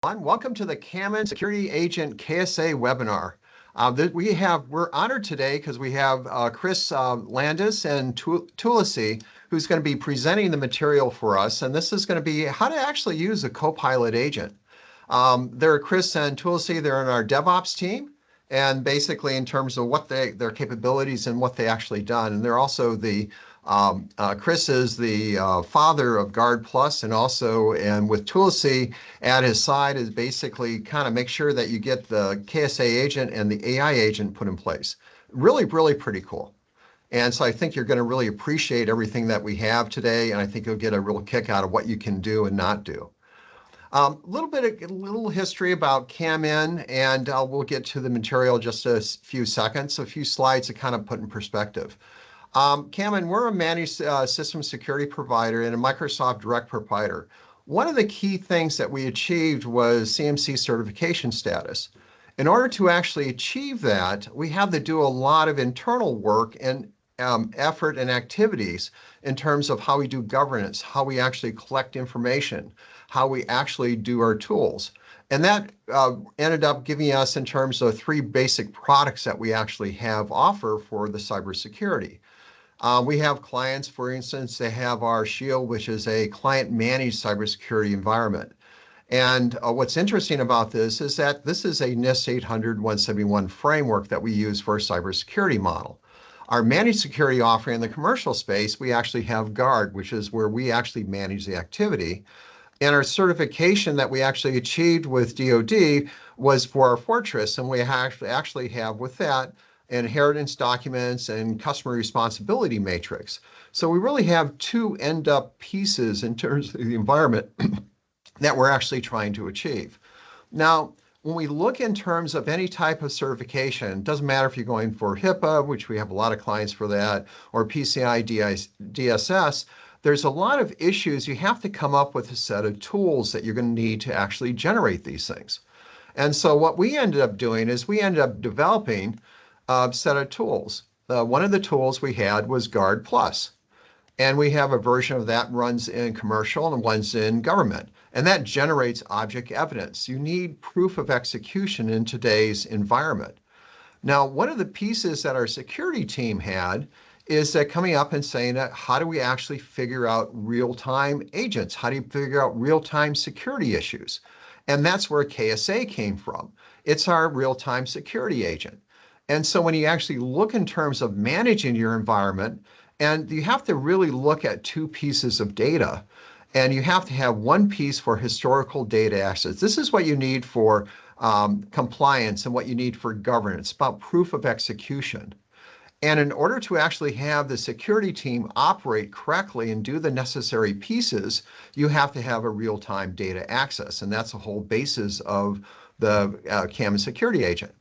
Welcome to the KAMIND Security Agent KSA webinar. We're honored today because we have Chris Landis and Tulasi, who's going to be presenting the material for us. And this is going to be how to actually use a Copilot agent. They're Chris and Tulasi, they're in our DevOps team. And basically in terms of what their capabilities and what they actually done. And they're also Chris is the father of Guard Plus, and with Tulasi at his side is basically kind of make sure that you get the KSA agent and the AI agent put in place. Really, really pretty cool. And so I think you're going to really appreciate everything that we have today, and I think you'll get a real kick out of what you can do and not do. A little history about KAMIND, and we'll get to the material in just a few seconds, a few slides to kind of put in perspective. KAMIND, we're a managed system security provider and a Microsoft Direct provider. One of the key things that we achieved was CMC certification status. In order to actually achieve that, we had to do a lot of internal work and effort and activities in terms of how we do governance, how we actually collect information, how we actually do our tools. And that ended up giving us in terms of 3 basic products that we actually have offer for the cybersecurity. We have clients, for instance, they have our Shield, which is a client-managed cybersecurity environment. And what's interesting about this is that this is a NIST 800-171 framework that we use for a cybersecurity model. Our managed security offering in the commercial space, we actually have Guard, which is where we actually manage the activity. And our certification that we actually achieved with DoD was for our Fortress, and we actually have with that inheritance documents and customer responsibility matrix. So we really have 2 end-up pieces in terms of the environment that we're actually trying to achieve. Now, when we look in terms of any type of certification, it doesn't matter if you're going for HIPAA, which we have a lot of clients for that, or PCI DSS, there's a lot of issues. You have to come up with a set of tools that you're going to need to actually generate these things. And so what we ended up doing is we ended up developing a set of tools. One of the tools we had was Guard Plus. And we have a version of that runs in commercial and one's in government. And that generates object evidence. You need proof of execution in today's environment. Now, one of the pieces that our security team had is that coming up and saying that how do we actually figure out real-time agents? How do you figure out real-time security issues? And that's where KSA came from. It's our real-time security agent. And so when you actually look in terms of managing your environment, and you have to really look at 2 pieces of data, and you have to have one piece for historical data access. This is what you need for compliance and what you need for governance, about proof of execution. And in order to actually have the security team operate correctly and do the necessary pieces, you have to have a real-time data access. And that's the whole basis of the KAMIND security agent.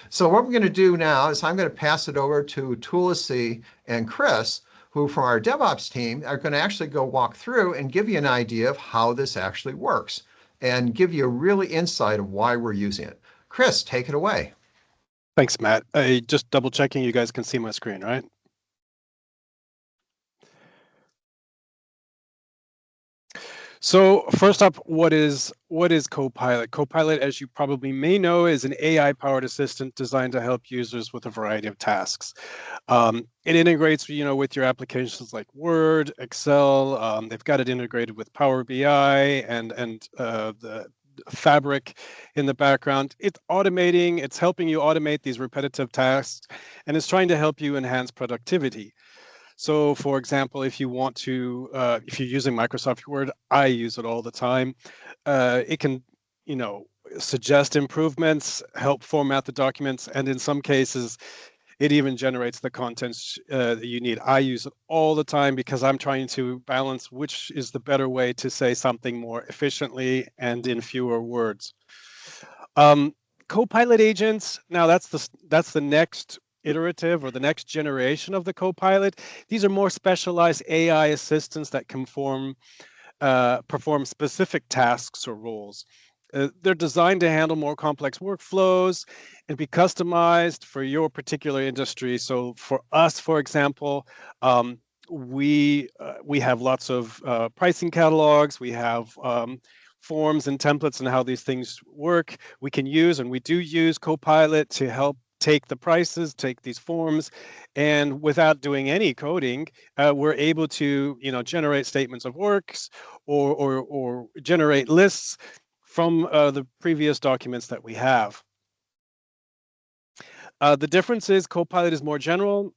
So what we're going to do now is I'm going to pass it over to Tulasi and Chris, who from our DevOps team are going to actually go walk through and give you an idea of how this actually works and give you a really insight of why we're using it. Chris, take it away. Thanks, Matt. Just double checking you guys can see my screen, right? So first up, what is Copilot? Copilot, as you probably may know, is an AI-powered assistant designed to help users with a variety of tasks. It integrates, with your applications like Word, Excel. They've got it integrated with Power BI and the Fabric in the background. It's helping you automate these repetitive tasks, and it's trying to help you enhance productivity. So, for example, if you're using Microsoft Word, I use it all the time. It can, suggest improvements, help format the documents, and in some cases, it even generates the contents that you need. I use it all the time because I'm trying to balance which is the better way to say something more efficiently and in fewer words. Copilot agents, now that's the next iterative or the next generation of the Copilot. These are more specialized AI assistants that can perform specific tasks or roles. They're designed to handle more complex workflows and be customized for your particular industry. So for us, for example, we have lots of pricing catalogs. We have forms and templates and how these things work. We can use, and we do use Copilot to help take the prices, take these forms, and without doing any coding, we're able to, generate statements of works or generate lists from the previous documents that we have. The difference is Copilot is more general,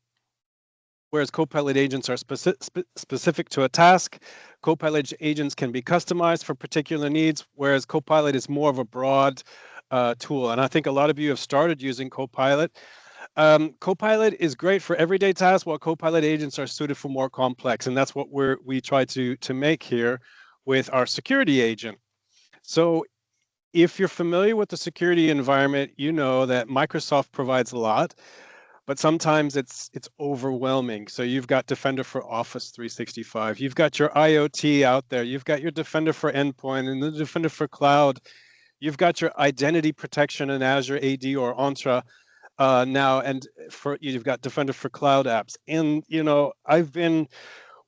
whereas Copilot agents are specific to a task. Copilot agents can be customized for particular needs, whereas Copilot is more of a broad tool. And I think a lot of you have started using Copilot. Copilot is great for everyday tasks, while Copilot agents are suited for more complex, and that's what we try to make here with our security agent. So if you're familiar with the security environment, you know that Microsoft provides a lot, but sometimes it's overwhelming. So you've got Defender for Office 365, you've got your IoT out there, you've got your Defender for Endpoint and the Defender for Cloud, you've got your identity protection in Azure AD or Entra now, and you've got Defender for Cloud apps. And I've been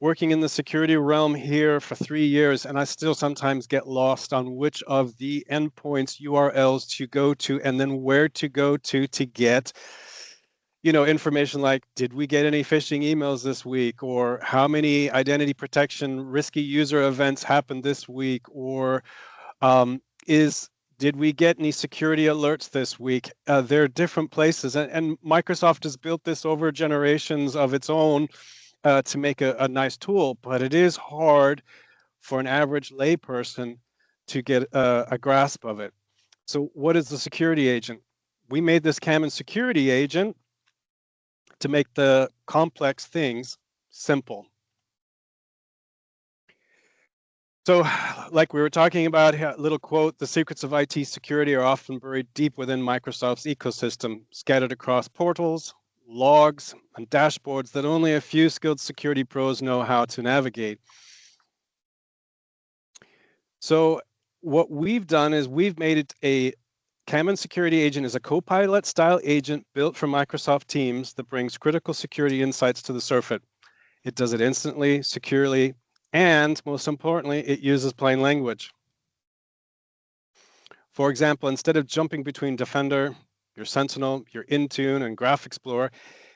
working in the security realm here for 3 years, and I still sometimes get lost on which of the endpoints URLs to go to and then where to go to get information like, did we get any phishing emails this week, or how many identity protection risky user events happened this week, or did we get any security alerts this week? There are different places, and Microsoft has built this over generations of its own to make a nice tool, but it is hard for an average layperson to get a grasp of it. So what is the security agent? We made this KAMIND security agent to make the complex things simple. So like we were talking about, a little quote, the secrets of IT security are often buried deep within Microsoft's ecosystem, scattered across portals, logs, and dashboards that only a few skilled security pros know how to navigate. So what we've done is we've made it a KAMIND security agent is a Copilot style agent built for Microsoft Teams that brings critical security insights to the surface. It does it instantly, securely, and most importantly, it uses plain language. For example, instead of jumping between Defender, your Sentinel, your Intune, and Graph Explorer,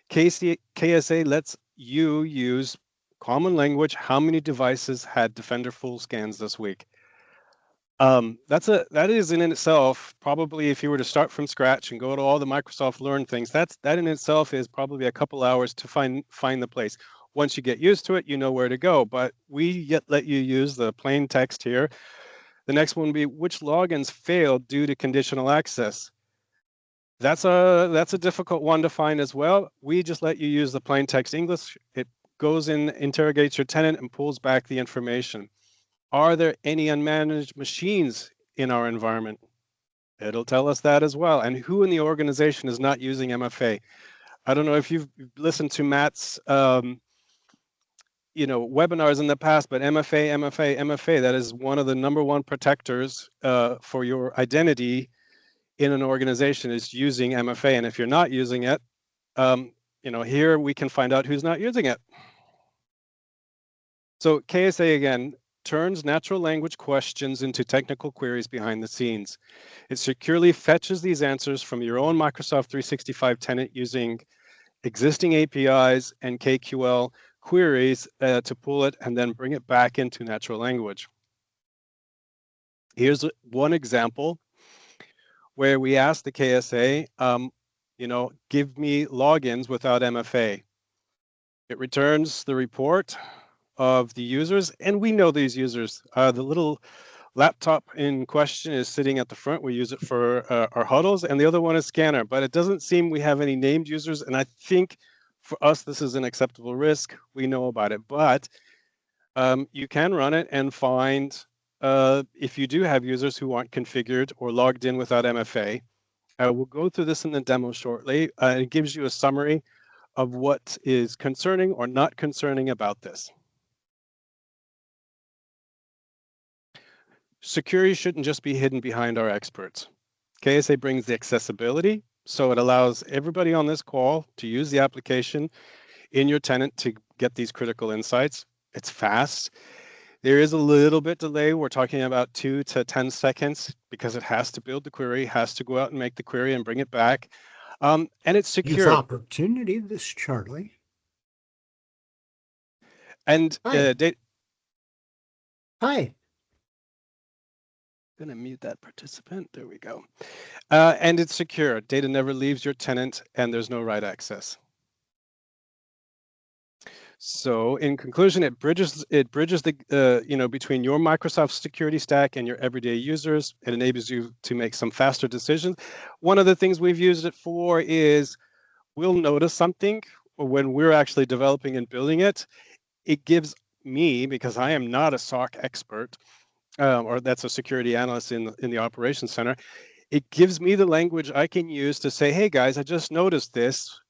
KSA lets you use common language. How many devices had Defender full scans this week? That is in itself, probably if you were to start from scratch and go to all the Microsoft Learn things, that in itself is probably a couple hours to find the place. Once you get used to it, you know where to go. But we let you use the plain text here. The next one would be, which logins failed due to conditional access? That's a difficult one to find as well. We just let you use the plain text English. It goes in, interrogates your tenant, and pulls back the information. Are there any unmanaged machines in our environment? It'll tell us that as well. And who in the organization is not using MFA? I don't know if you've listened to Matt's webinars in the past, but MFA, that is one of the number one protectors for your identity in an organization, is using MFA. And if you're not using it, here we can find out who's not using it. So KSA, again, turns natural language questions into technical queries behind the scenes. It securely fetches these answers from your own Microsoft 365 tenant using existing APIs and KQL queries to pull it and then bring it back into natural language. Here's one example where we asked the KSA, give me logins without MFA. It returns the report of the users, and we know these users. The little laptop in question is sitting at the front. We use it for our huddles, and the other one is scanner, but it doesn't seem we have any named users, and I think for us this is an acceptable risk. We know about it, but you can run it and find if you do have users who aren't configured or logged in without MFA. We'll go through this in the demo shortly. It gives you a summary of what is concerning or not concerning about this. Security shouldn't just be hidden behind our experts. KSA brings the accessibility, so it allows everybody on this call to use the application in your tenant to get these critical insights. It's fast. There is a little bit delay. We're talking about 2 to 10 seconds because it has to build the query, has to go out and make the query and bring it back. And it's secure. Youth Opportunity, this is Charlie. And Hi. Hi. I'm going to mute that participant. There we go. And it's secure. Data never leaves your tenant, and there's no write access. So in conclusion, it bridges the between your Microsoft security stack and your everyday users. It enables you to make some faster decisions. One of the things we've used it for is we'll notice something when we're actually developing and building it. It gives me, because I am not a SOC expert, or that's a security analyst in the operations center, it gives me the language I can use to say, hey guys, I just noticed this.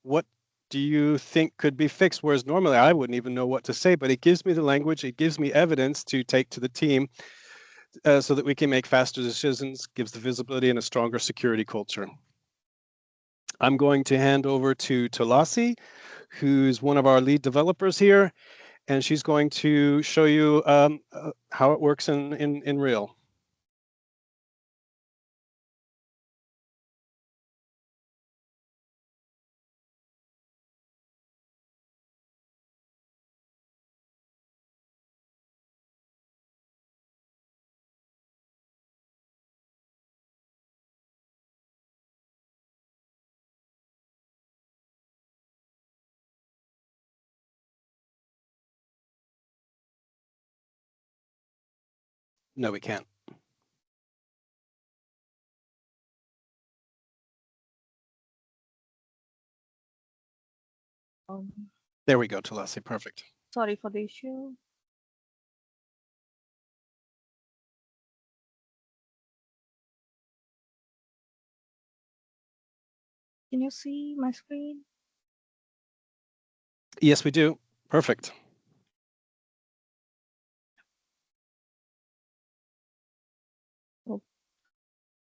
What do you think could be fixed? Whereas normally I wouldn't even know what to say, but it gives me the language, it gives me evidence to take to the team so that we can make faster decisions, gives the visibility and a stronger security culture. I'm going to hand over to Tulasi, who's one of our lead developers here, and she's going to show you how it works in real. No, we can't. There we go, Tulasi, perfect. Sorry for the issue. Can you see my screen? Yes, we do. Perfect.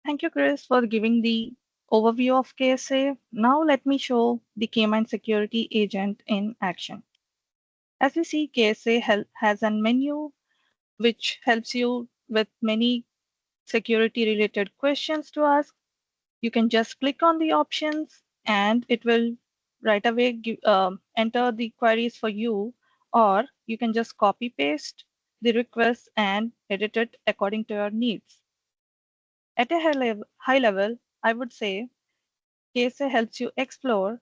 Thank you, Chris, for giving the overview of KSA. Now let me show the KAMIND security agent in action. As you see, KSA has a menu which helps you with many security related questions to ask. You can just click on the options and it will right away enter the queries for you, or you can just copy paste the request and edit it according to your needs. At a high level, I would say KSA helps you explore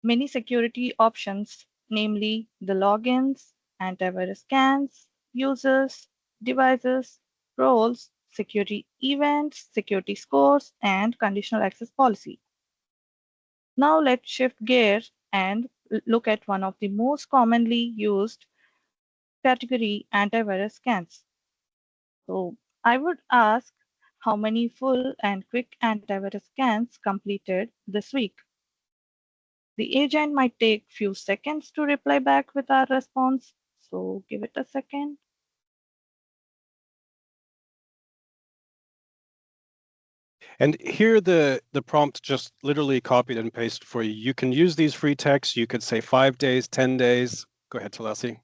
many security options, namely the logins, antivirus scans, users, devices, roles, security events, security scores, and conditional access policy. Now let's shift gears and look at one of the most commonly used category, antivirus scans. So I would ask how many full and quick antivirus scans completed this week. The agent might take few seconds to reply back with our response, so give it a second. And here the prompt just literally copied and pasted for you. You can use these free texts. You could say 5 days, 10 days. Go ahead, Tulasi.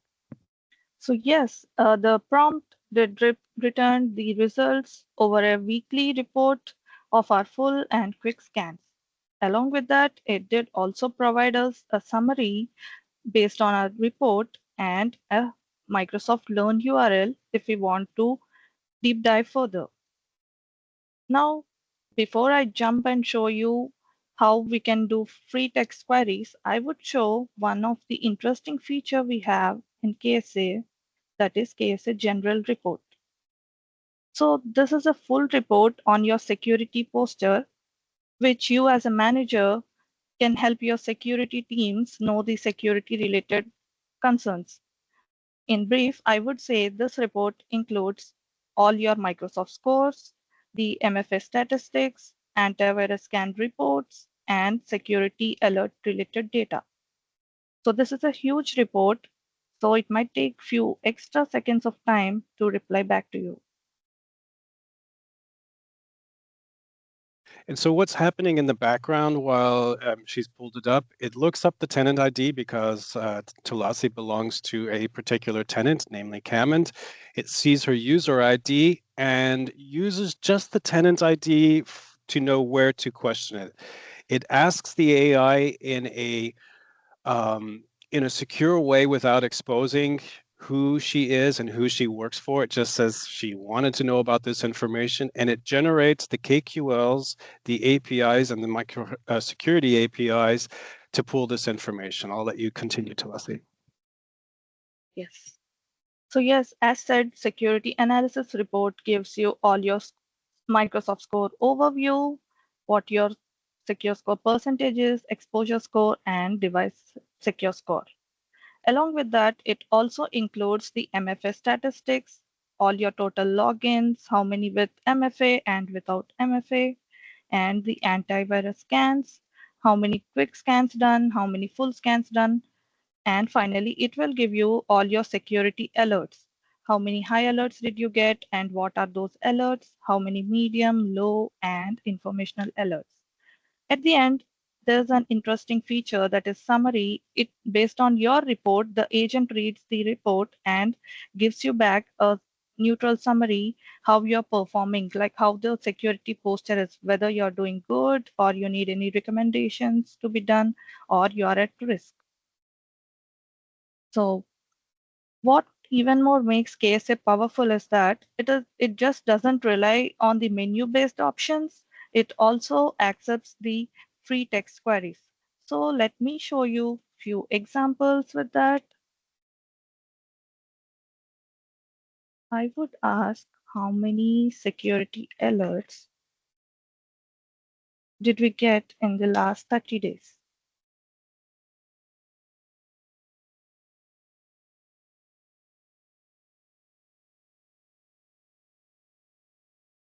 So yes, the prompt did return the results over a weekly report of our full and quick scans. Along with that, it did also provide us a summary based on our report and a Microsoft Learn URL if we want to deep dive further. Now, before I jump and show you how we can do free text queries, I would show one of the interesting feature we have in KSA, that is KSA General Report. So this is a full report on your security posture, which you as a manager can help your security teams know the security related concerns. In brief, I would say this report includes all your Microsoft scores, the MFA statistics, antivirus scan reports, and security alert related data. So this is a huge report, so it might take few extra seconds of time to reply back to you. And so what's happening in the background while she's pulled it up, it looks up the tenant ID because Tulasi belongs to a particular tenant, namely KAMIND. It sees her user ID and uses just the tenant ID to know where to question it. It asks the AI in a secure way without exposing who she is and who she works for. It just says she wanted to know about this information, and it generates the KQLs, the APIs, and the micro security APIs to pull this information. I'll let you continue, Tulasi. Yes. So yes, as said, security analysis report gives you all your Microsoft score overview, what your secure score percentage is, exposure score, and device secure score. Along with that, it also includes the MFA statistics, all your total logins, how many with MFA and without MFA, and the antivirus scans, how many quick scans done, how many full scans done, and finally, it will give you all your security alerts. How many high alerts did you get and what are those alerts? How many medium, low, and informational alerts? At the end, there's an interesting feature that is summary. It based on your report, the agent reads the report and gives you back a neutral summary how you're performing, like how the security posture is, whether you're doing good or you need any recommendations to be done or you are at risk. So what even more makes KSA powerful is that it just doesn't rely on the menu-based options. It also accepts the free text queries. So let me show you few examples with that. I would ask how many security alerts did we get in the last 30 days?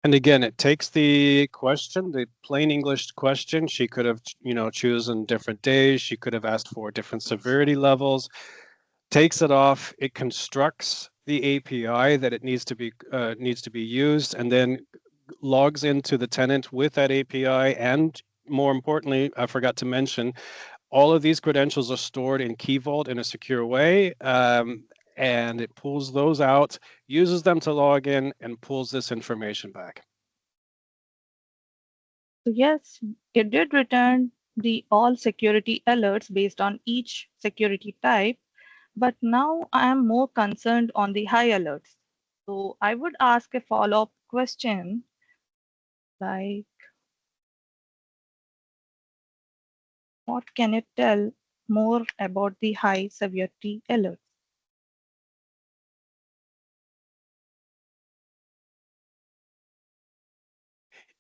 And again, it takes the question, the plain English question. She could have, chosen different days. She could have asked for different severity levels. Takes it off. It constructs the API that it needs to be used, and then logs into the tenant with that API. And more importantly, I forgot to mention, all of these credentials are stored in Key Vault in a secure way. And it pulls those out, uses them to log in, and pulls this information back. So yes, it did return the all security alerts based on each security type, but now I am more concerned on the high alerts. So I would ask a follow-up question like, what can it tell more about the high severity alerts?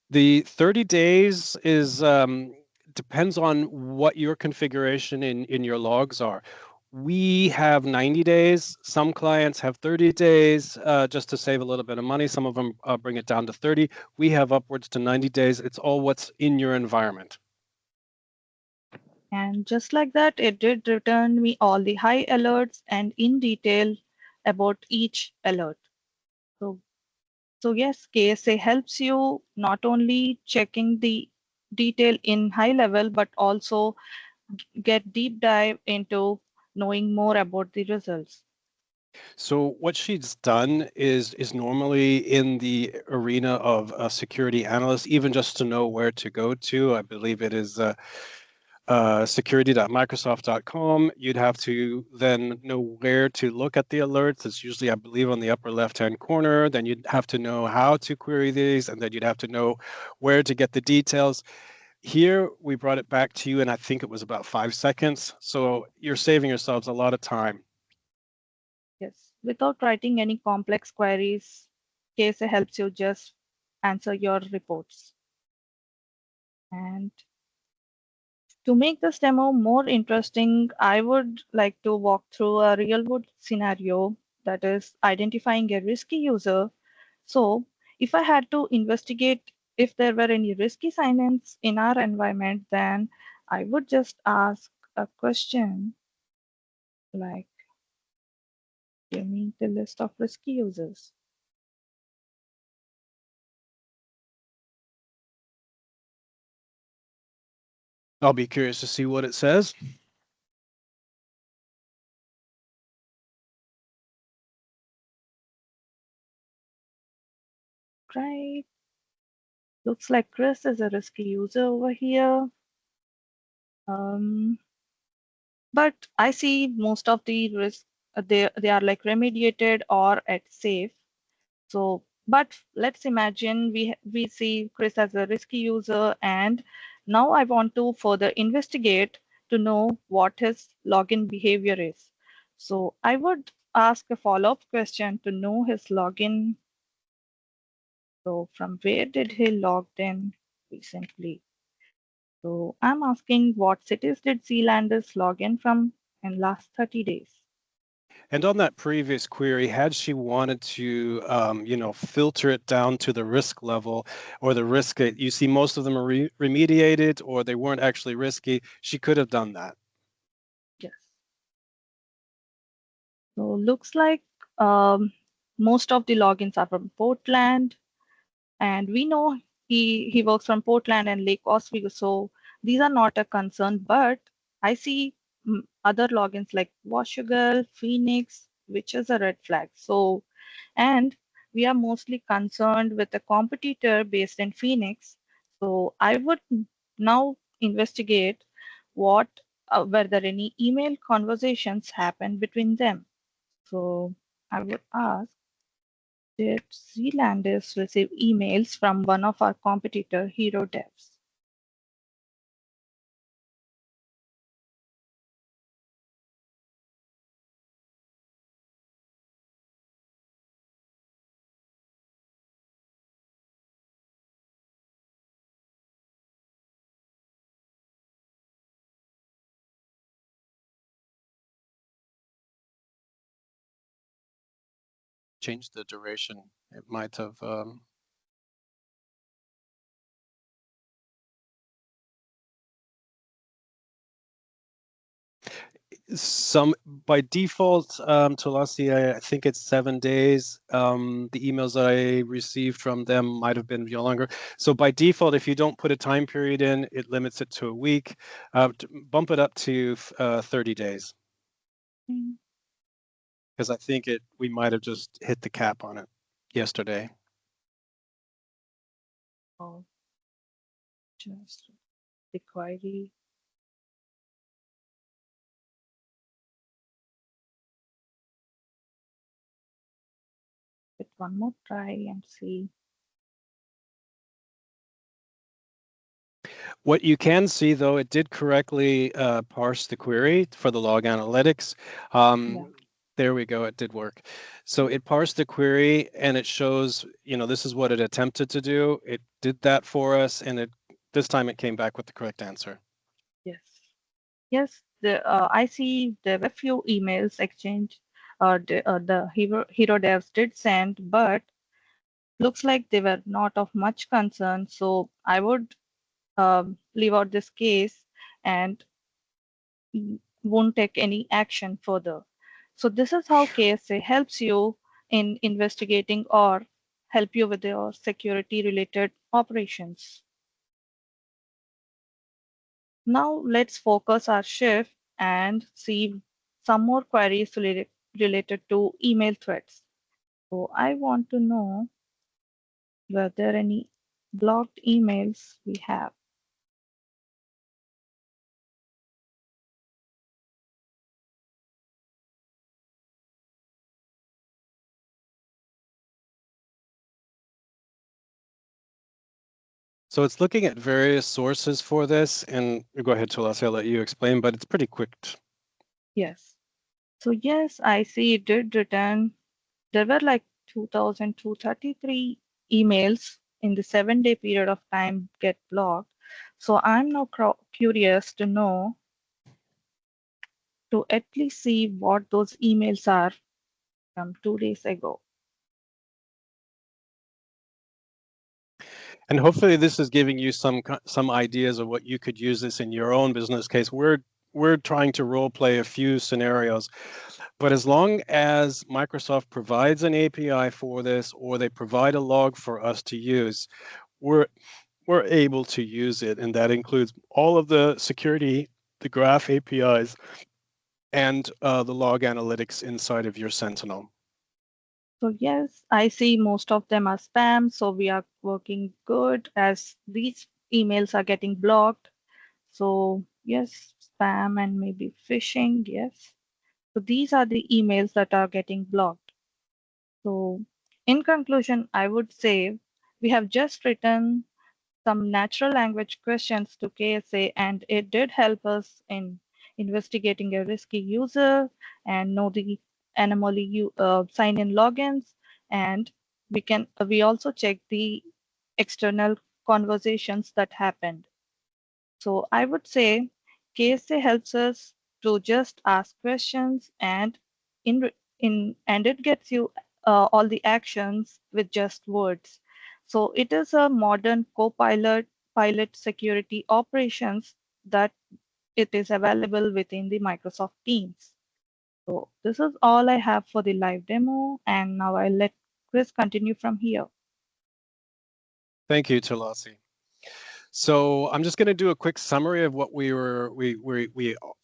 The 30 days is depends on what your configuration in your logs are. We have 90 days. Some clients have 30 days just to save a little bit of money. Some of them bring it down to 30. We have upwards to 90 days. It's all what's in your environment. And just like that, it did return me all the high alerts and in detail about each alert. So yes, KSA helps you not only checking the detail in high level, but also get deep dive into knowing more about the results. So what she's done is normally in the arena of a security analyst, even just to know where to go to. I believe it is security.microsoft.com. You'd have to then know where to look at the alerts. It's usually, I believe, on the upper left-hand corner. Then you'd have to know how to query these, and then you'd have to know where to get the details. Here, we brought it back to you, and I think it was about 5 seconds. So you're saving yourselves a lot of time. Yes, without writing any complex queries, KSA helps you just answer your reports. And to make this demo more interesting, I would like to walk through a real world scenario, that is identifying a risky user. So if I had to investigate if there were any risky sign-ins in our environment, then I would just ask a question like, give me the list of risky users. I'll be curious to see what it says. Right. Looks like Chris is a risky user over here. But I see most of the risks, they are like remediated or at safe. So, but let's imagine we see Chris as a risky user, and now I want to further investigate to know what his login behavior is. So I would ask a follow-up question to know his login. So from where did he log in recently? So I'm asking what cities did Zealanders log in from in last 30 days? And on that previous query, had she wanted to, filter it down to the risk level or the risk that you see, most of them are remediated or they weren't actually risky, she could have done that. Yes. So looks like most of the logins are from Portland, and we know he works from Portland and Lake Oswego. So these are not a concern, but I see other logins like Washougal, Phoenix, which is a red flag. So, and we are mostly concerned with a competitor based in Phoenix. So I would now investigate what were there any email conversations happened between them. So I would ask, did Zealanders receive emails from one of our competitor Hero Devs? Change the duration. It might have. Some by default, Tulasi, I think it's 7 days. The emails that I received from them might have been longer. So by default, if you don't put a time period in, it limits it to a week. Bump it up to 30 days. Because I think we might have just hit the cap on it yesterday. Oh, just the query. Give it one more try and see. What you can see, though, it did correctly parse the query for the log analytics. Yeah. There we go. It did work. So it parsed the query and it shows, this is what it attempted to do. It did that for us, and this time it came back with the correct answer. Yes. Yes. I see there were few emails exchanged. The Hero Devs did send, but looks like they were not of much concern. So I would leave out this case and won't take any action further. So this is how KSA helps you in investigating or help you with your security related operations. Now let's focus our shift and see some more queries related to email threads. So I want to know were there any blocked emails we have. So it's looking at various sources for this, and go ahead, Tulasi, I'll let you explain, but it's pretty quick. Yes. So yes, I see it did return. There were like 2,233 emails in the 7-day period of time get blocked. So I'm now curious to know, to at least see what those emails are from 2 days ago. And hopefully this is giving you some ideas of what you could use this in your own business case. We're trying to role play a few scenarios, but as long as Microsoft provides an API for this or they provide a log for us to use, we're we're able to use it, and that includes all of the security, the graph APIs, and the log analytics inside of your Sentinel. So yes, I see most of them are spam, so we are working good as these emails are getting blocked. So yes, spam and maybe phishing, yes. So these are the emails that are getting blocked. So in conclusion, I would say we have just written some natural language questions to KSA, and it did help us in investigating a risky user and know the anomaly sign-in logins, and we also check the external conversations that happened. So I would say KSA helps us to just ask questions and it gets you all the actions with just words. So it is a modern pilot security operations that it is available within the Microsoft Teams. So this is all I have for the live demo, and now I'll let Chris continue from here. Thank you, Tulasi. So I'm just going to do a quick summary of what we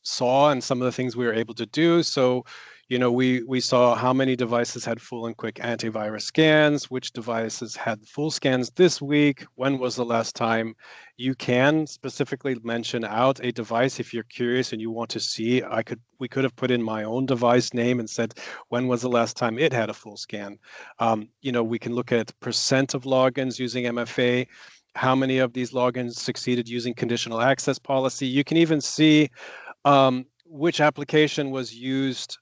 saw and some of the things we were able to do. So, we saw how many devices had full and quick antivirus scans, which devices had full scans this week, when was the last time. You can specifically mention out a device if you're curious and you want to see. We could have put in my own device name and said when was the last time it had a full scan. We can look at percent of logins using MFA. How many of these logins succeeded using conditional access policy. You can even see which application was used,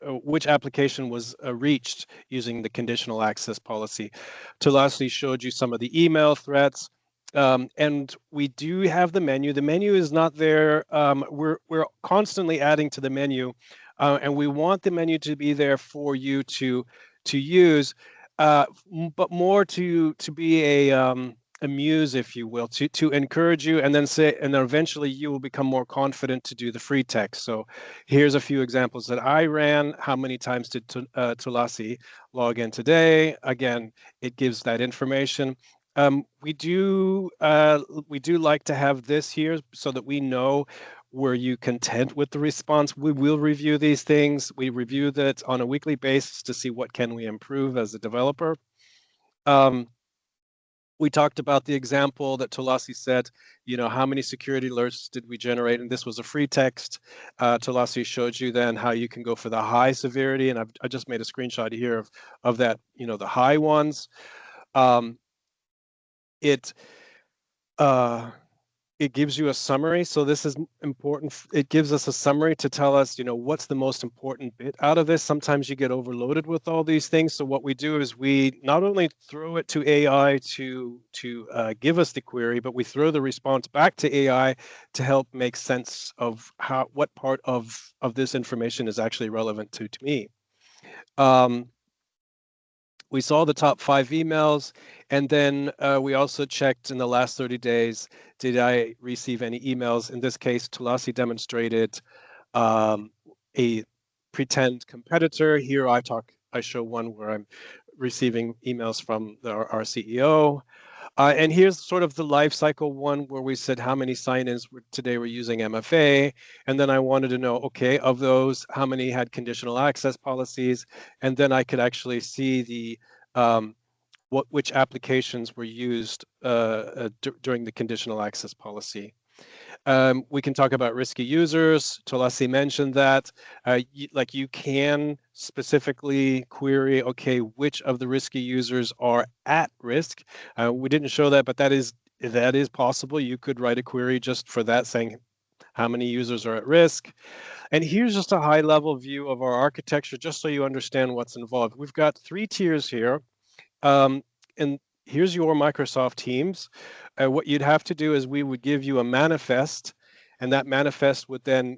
which application was reached using the conditional access policy. Tulasi showed you some of the email threats. And we do have the menu. The menu is not there. We're constantly adding to the menu, and we want the menu to be there for you to use. But more to be a muse, if you will, to encourage you, and then eventually you will become more confident to do the free text. So here's a few examples that I ran. How many times did Tulasi log in today? Again, it gives that information. We do like to have this here so that we know, were you content with the response? We will review these things. We review that on a weekly basis to see what can we improve as a developer. We talked about the example that Tulasi said, how many security alerts did we generate? And this was a free text. Tulasi showed you then how you can go for the high severity. And I just made a screenshot here of that, the high ones. It gives you a summary. So this is important. It gives us a summary to tell us, what's the most important bit out of this. Sometimes you get overloaded with all these things. So what we do is we not only throw it to AI to give us the query, but we throw the response back to AI to help make sense of what part of this information is actually relevant to me. We saw the top 5 emails, and then we also checked in the last 30 days, did I receive any emails? In this case, Tulasi demonstrated a pretend competitor. Here I show one where I'm receiving emails from our CEO. And here's sort of the life cycle one where we said how many sign-ins today were using MFA. And then I wanted to know, okay, of those, how many had conditional access policies? And then I could actually see the which applications were used during the conditional access policy. We can talk about risky users. Tulasi mentioned that. You can specifically query, okay, which of the risky users are at risk. We didn't show that, but that is possible. You could write a query just for that, saying how many users are at risk. And here's just a high-level view of our architecture, just so you understand what's involved. We've got 3 tiers here. And here's your Microsoft Teams. What you'd have to do is we would give you a manifest, and that manifest would then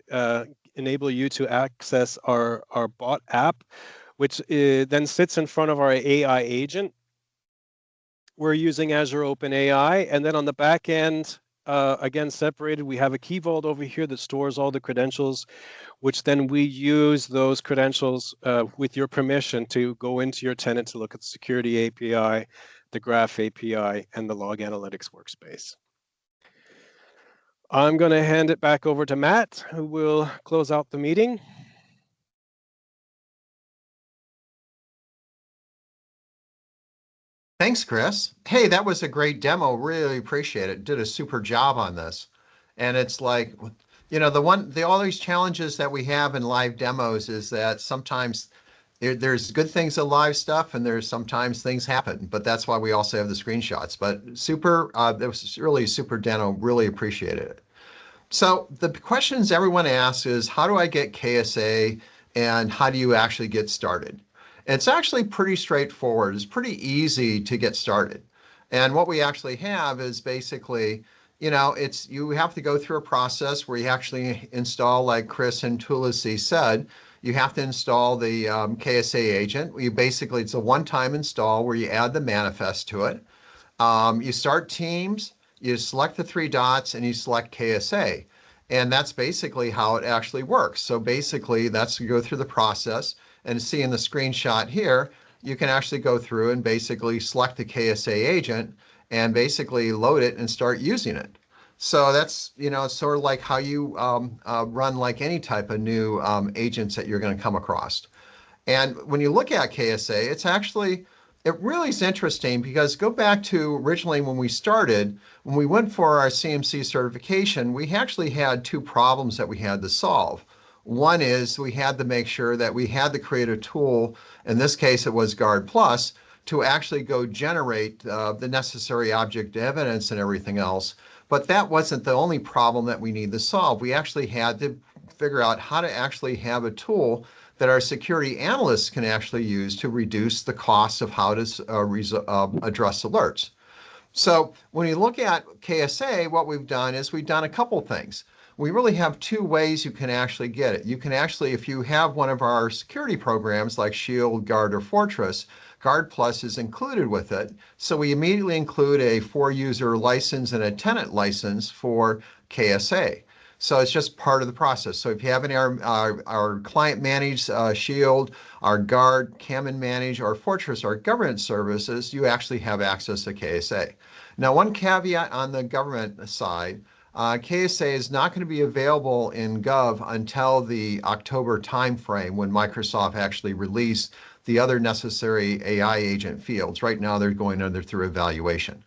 enable you to access our bot app, which then sits in front of our AI agent. We're using Azure OpenAI, and then on the back end, again separated, we have a key vault over here that stores all the credentials, which then we use those credentials with your permission to go into your tenant to look at the security API, the Graph API, and the Log Analytics workspace. I'm going to hand it back over to Matt, who will close out the meeting. Thanks, Chris. Hey, that was a great demo. Really appreciate it. Did a super job on this. And it's like, all these challenges that we have in live demos is that sometimes there's good things in live stuff and there's sometimes things happen, but that's why we also have the screenshots. But that was really a super demo. Really appreciated it. So the questions everyone asks is, how do I get KSA and how do you actually get started? It's actually pretty straightforward. It's pretty easy to get started. And what we actually have is basically, you have to go through a process where you actually install, like Chris and Tulasi said, you have to install the KSA agent. It's a one-time install where you add the manifest to it. You start Teams, you select the three dots, and you select KSA. And that's basically how it actually works. So basically, you go through the process. And see in the screenshot here, you can actually go through and basically select the KSA agent and basically load it and start using it. So that's, sort of like how you run like any type of new agents that you're going to come across. And when you look at KSA, it really is interesting because go back to originally when we started, when we went for our CMC certification, we actually had two problems that we had to solve. One is we had to make sure that we had to create a tool, in this case it was Guard Plus, to actually go generate the necessary object evidence and everything else. But that wasn't the only problem that we need to solve. We actually had to figure out how to actually have a tool that our security analysts can actually use to reduce the cost of how to address alerts. So when you look at KSA, what we've done is we've done a couple things. We really have two ways you can actually get it. You can actually, if you have one of our security programs like Shield, Guard, or Fortress, Guard Plus is included with it. So we immediately include a 4-user license and a tenant license for KSA. So it's just part of the process. So if you have any our client managed Shield, our Guard, KAMIND managed, or Fortress, our government services, you actually have access to KSA. Now, one caveat on the government side, KSA is not going to be available in Gov until the October timeframe when Microsoft actually released the other necessary AI agent fields. Right now, they're going through evaluation.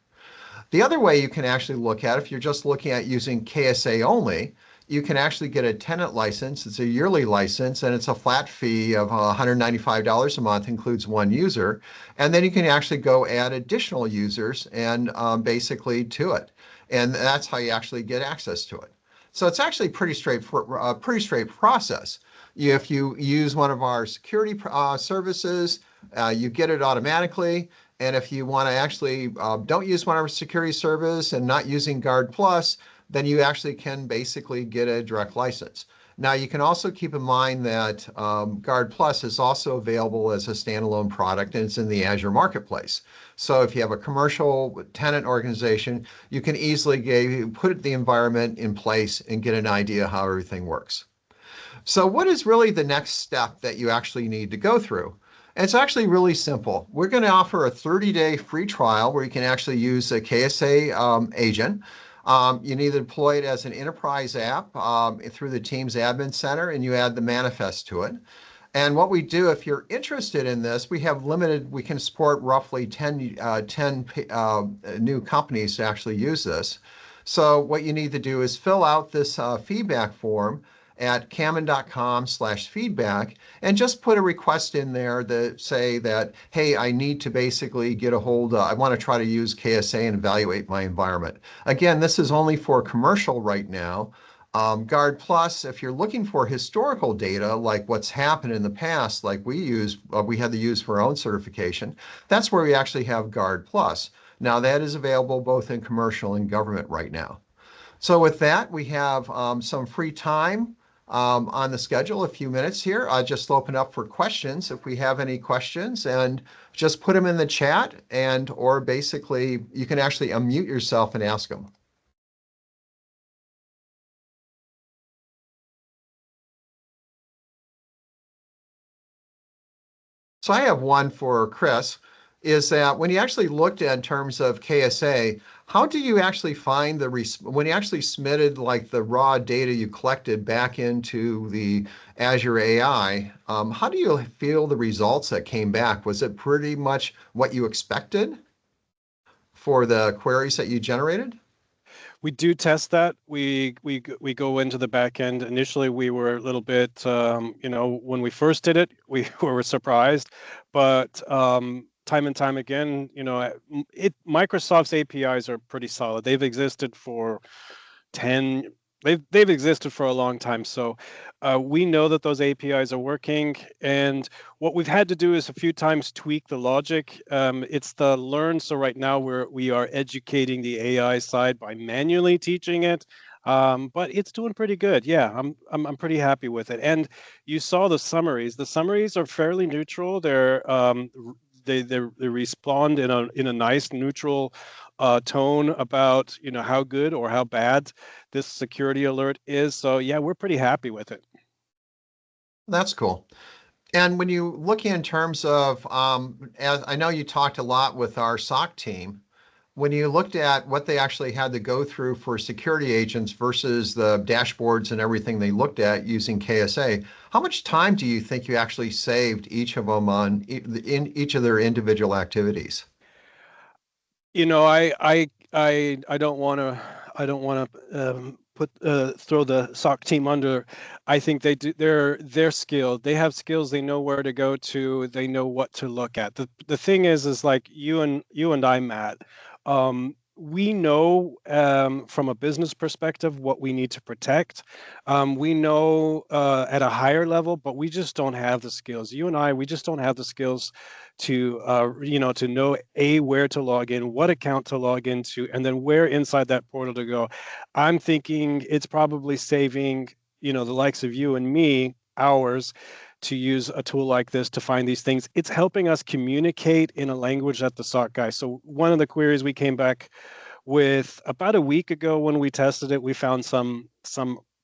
The other way you can actually look at, if you're just looking at using KSA only, you can actually get a tenant license. It's a yearly license, and it's a flat fee of $195 a month, includes one user. And then you can actually go add additional users and basically to it. And that's how you actually get access to it. So it's actually pretty straight process. If you use one of our security services, you get it automatically. And if you want to actually don't use one of our security service and not using Guard Plus, then you actually can basically get a direct license. Now, you can also keep in mind that Guard Plus is also available as a standalone product, and it's in the Azure Marketplace. So if you have a commercial tenant organization, you can easily put the environment in place and get an idea how everything works. So what is really the next step that you actually need to go through? It's actually really simple. We're going to offer a 30-day free trial where you can actually use a KSA agent. You need to deploy it as an enterprise app through the Teams Admin Center, and you add the manifest to it. And what we do, if you're interested in this, we can support roughly 10 new companies to actually use this. So what you need to do is fill out this feedback form at kamind.com/feedback and just put a request in there that say that, hey, I need to basically get a hold of, I want to try to use KSA and evaluate my environment. Again, this is only for commercial right now. Guard Plus, if you're looking for historical data, like what's happened in the past, like we had to use for our own certification, that's where we actually have Guard Plus. Now that is available both in commercial and government right now. So with that, we have some free time on the schedule, a few minutes here. I'll just open up for questions if we have any questions, and just put them in the chat, or basically you can actually unmute yourself and ask them. So I have one for Chris. is that when you actually looked at in terms of KSA, how do you actually find when you actually submitted like the raw data you collected back into the Azure AI, how do you feel the results that came back? Was it pretty much what you expected for the queries that you generated? We do test that. We go into the back end. Initially, we were a little bit, when we first did it, we were surprised, but time and time again, Microsoft's APIs are pretty solid. They've existed for 10 they've existed for a long time, so we know that those APIs are working, and what we've had to do is a few times tweak the logic. It's the learn. So right now we are educating the AI side by manually teaching it, but it's doing pretty good. Yeah, I'm pretty happy with it. And you saw the summaries. The summaries are fairly neutral. They respond in a nice neutral tone about how good or how bad this security alert is. So yeah, we're pretty happy with it. That's cool. And when you look in terms of, as I know you talked a lot with our SOC team, when you looked at what they actually had to go through for security agents versus the dashboards and everything they looked at using KSA, how much time do you think you actually saved each of them in each of their individual activities? I don't want to put throw the SOC team under. I think they're skilled. They have skills. They know where to go to. They know what to look at. The thing is like you and I, Matt. We know from a business perspective what we need to protect. We know at a higher level, but we just don't have the skills. You and I, we just don't have the skills to know where to log in, what account to log into, and then where inside that portal to go. I'm thinking it's probably saving the likes of you and me hours to use a tool like this to find these things. It's helping us communicate in a language that the SOC guy. So one of the queries we came back with about a week ago when we tested it, we found some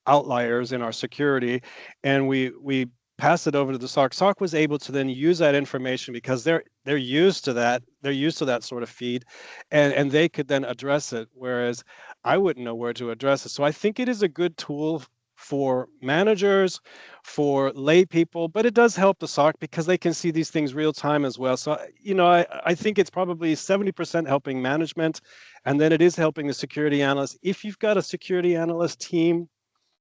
outliers in our security, and we passed it over to the SOC. SOC was able to then use that information because they're used to that. They're used to that sort of feed, and they could then address it. Whereas I wouldn't know where to address it. So I think it is a good tool for managers, for lay people, but it does help the SOC because they can see these things real time as well. So I think it's probably 70% helping management, and then it is helping the security analyst. If you've got a security analyst team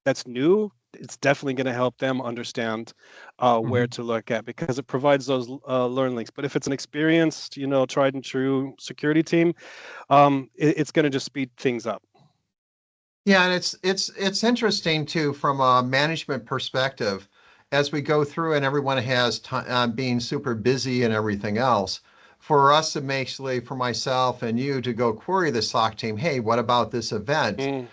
that's new, it's definitely going to help them understand where to look at because it provides those learn links. But if it's an experienced, tried and true security team, it's going to just speed things up. Yeah, and it's interesting too from a management perspective as we go through and everyone has time being super busy and everything else. For us to basically, for myself and you to go query the SOC team, hey, what about this event? Mm.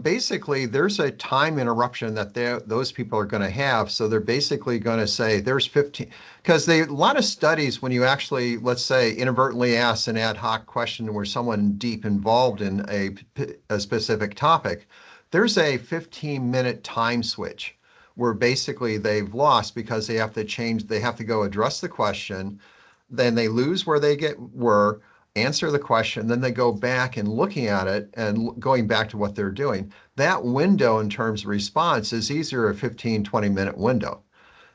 Basically, there's a time interruption that those people are going to have. So they're basically going to say there's 15, because a lot of studies, when you actually, let's say, inadvertently ask an ad hoc question where someone deep involved in a specific topic, there's a 15-minute time switch where basically they've lost because they have to change, they have to go address the question, then they lose where they were, answer the question, then they go back and looking at it and going back to what they're doing. That window in terms of response is easier a 15, 20-minute window.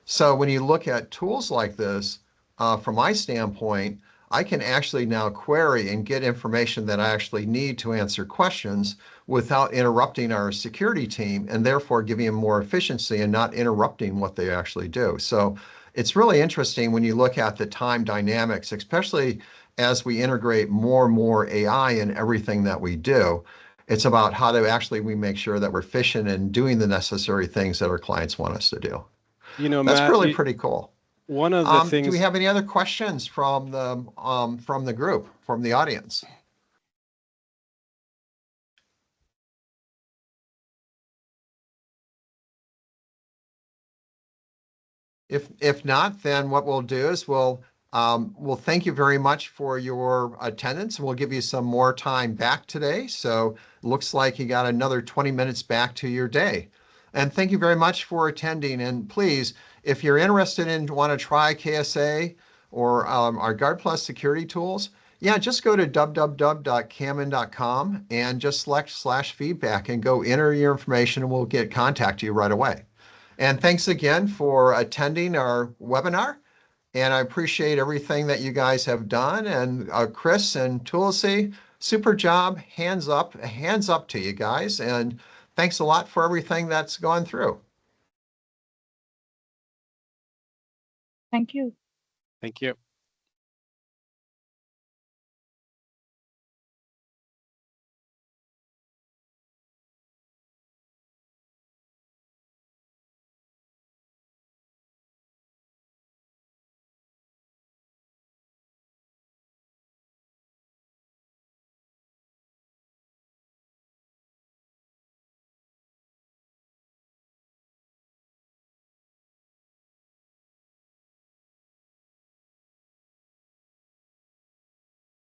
So when you look at tools like this, from my standpoint, I can actually now query and get information that I actually need to answer questions without interrupting our security team and therefore giving them more efficiency and not interrupting what they actually do. So it's really interesting when you look at the time dynamics, especially as we integrate more and more AI in everything that we do. It's about how to actually we make sure that we're efficient in doing the necessary things that our clients want us to do. That's Matt, really pretty cool. one of the Do we things. have any other questions from the group, from the audience? If not, then what we'll do is we'll thank you very much for your attendance, and we'll give you some more time back today. So looks like you got another 20 minutes back to your day. And thank you very much for attending. And please, if you're interested in want to try KSA or our Guard Plus security tools, yeah, just go to www.kamind.com and just select /feedback and go enter your information and we'll contact you right away. And thanks again for attending our webinar. And I appreciate everything that you guys have done. And Chris and Tulsi, super job. Hands up to you guys. And thanks a lot for everything that's gone through. Thank you. Thank you.